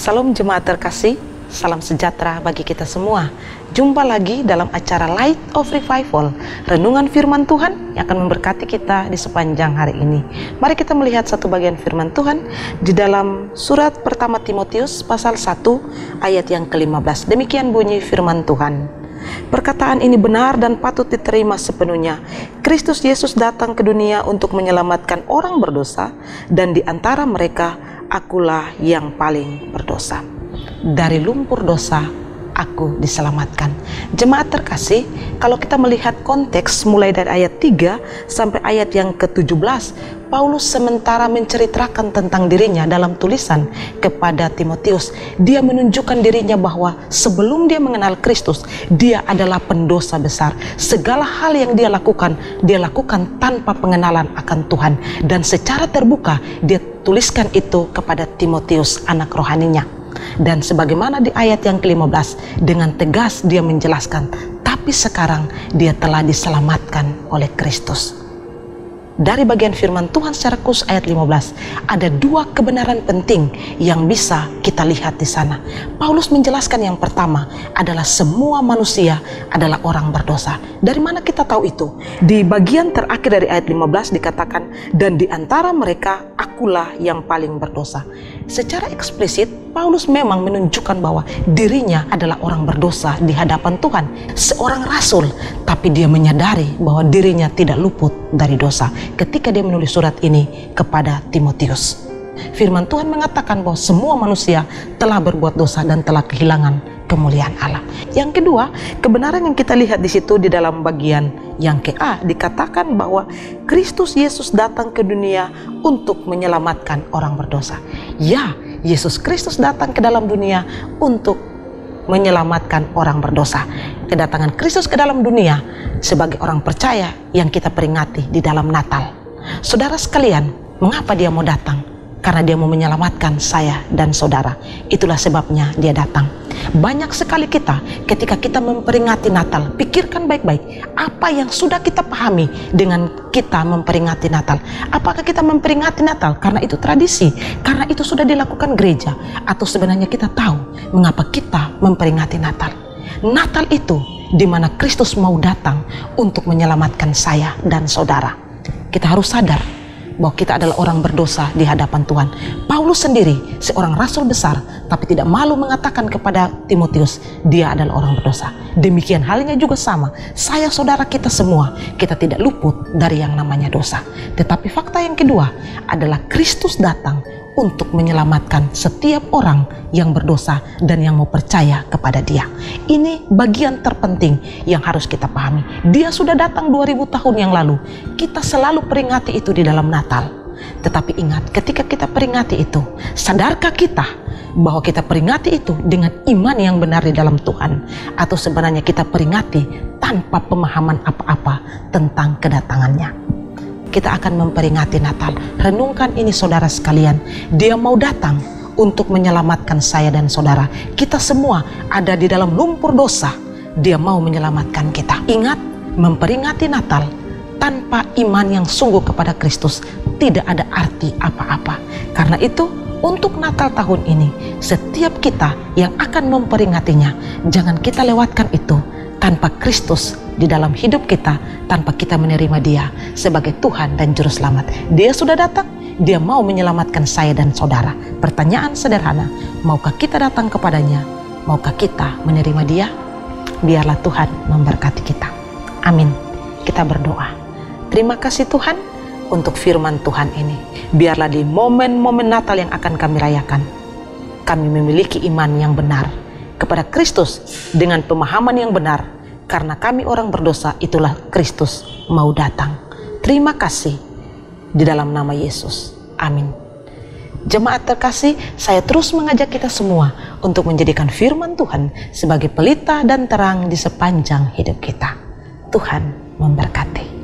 Salam jemaat terkasih, salam sejahtera bagi kita semua. Jumpa lagi dalam acara Light of Revival, renungan firman Tuhan yang akan memberkati kita di sepanjang hari ini. Mari kita melihat satu bagian firman Tuhan di dalam surat pertama Timotius pasal 1 ayat yang ke-15. Demikian bunyi firman Tuhan. Perkataan ini benar dan patut diterima sepenuhnya. Kristus Yesus datang ke dunia untuk menyelamatkan orang berdosa, dan di antara mereka akulah yang paling berdosa. Dari lumpur dosa aku diselamatkan. Jemaat terkasih, kalau kita melihat konteks mulai dari ayat 3 sampai ayat yang ke-17, Paulus sementara menceritakan tentang dirinya dalam tulisan kepada Timotius. Dia menunjukkan dirinya bahwa sebelum dia mengenal Kristus, dia adalah pendosa besar. Segala hal yang dia lakukan tanpa pengenalan akan Tuhan. Dan secara terbuka dia tuliskan itu kepada Timotius, anak rohaninya. Dan sebagaimana di ayat yang ke-15, dengan tegas dia menjelaskan, tapi sekarang dia telah diselamatkan oleh Kristus. Dari bagian firman Tuhan secara khusus ayat 15, ada dua kebenaran penting yang bisa kita lihat di sana. Paulus menjelaskan yang pertama adalah semua manusia adalah orang berdosa. Dari mana kita tahu itu? Di bagian terakhir dari ayat 15 dikatakan, dan di antara mereka akulah yang paling berdosa. Secara eksplisit, Paulus memang menunjukkan bahwa dirinya adalah orang berdosa di hadapan Tuhan. Seorang rasul, tapi dia menyadari bahwa dirinya tidak luput dari dosa ketika dia menulis surat ini kepada Timotius. Firman Tuhan mengatakan bahwa semua manusia telah berbuat dosa dan telah kehilangan kemuliaan Allah. Yang kedua, kebenaran yang kita lihat di situ di dalam bagian yang ke-A dikatakan bahwa Kristus Yesus datang ke dunia untuk menyelamatkan orang berdosa. Ya, Yesus Kristus datang ke dalam dunia untuk menyelamatkan orang berdosa. Kedatangan Kristus ke dalam dunia sebagai orang percaya yang kita peringati di dalam Natal. Saudara sekalian, mengapa dia mau datang? Karena dia mau menyelamatkan saya dan saudara. Itulah sebabnya dia datang. Banyak sekali kita ketika kita memperingati Natal, pikirkan baik-baik apa yang sudah kita pahami dengan kita memperingati Natal. Apakah kita memperingati Natal karena itu tradisi, karena itu sudah dilakukan gereja, atau sebenarnya kita tahu mengapa kita memperingati Natal? Natal itu di mana Kristus mau datang untuk menyelamatkan saya dan saudara. Kita harus sadar bahwa kita adalah orang berdosa di hadapan Tuhan. Paulus sendiri seorang rasul besar, tapi tidak malu mengatakan kepada Timotius, dia adalah orang berdosa. Demikian halnya juga sama, saya saudara kita semua, kita tidak luput dari yang namanya dosa. Tetapi fakta yang kedua adalah Kristus datang untuk menyelamatkan setiap orang yang berdosa dan yang mau percaya kepada dia. Ini bagian terpenting yang harus kita pahami. Dia sudah datang 2000 tahun yang lalu. Kita selalu peringati itu di dalam Natal. Tetapi ingat, ketika kita peringati itu, sadarkah kita bahwa kita peringati itu dengan iman yang benar di dalam Tuhan? Atau sebenarnya kita peringati tanpa pemahaman apa-apa tentang kedatangannya? Kita akan memperingati Natal. Renungkan ini saudara sekalian. Dia mau datang untuk menyelamatkan saya dan saudara. Kita semua ada di dalam lumpur dosa. Dia mau menyelamatkan kita. Ingat, memperingati Natal tanpa iman yang sungguh kepada Kristus tidak ada arti apa-apa. Karena itu, untuk Natal tahun ini, setiap kita yang akan memperingatinya, jangan kita lewatkan itu tanpa Kristus di dalam hidup kita, tanpa kita menerima dia sebagai Tuhan dan Juru Selamat. Dia sudah datang, dia mau menyelamatkan saya dan saudara. Pertanyaan sederhana, maukah kita datang kepadanya? Maukah kita menerima dia? Biarlah Tuhan memberkati kita. Amin. Kita berdoa. Terima kasih Tuhan untuk firman Tuhan ini. Biarlah di momen-momen Natal yang akan kami rayakan, kami memiliki iman yang benar kepada Kristus dengan pemahaman yang benar. Karena kami orang berdosa, itulah Kristus mau datang. Terima kasih di dalam nama Yesus. Amin. Jemaat terkasih, saya terus mengajak kita semua untuk menjadikan firman Tuhan sebagai pelita dan terang di sepanjang hidup kita. Tuhan memberkati.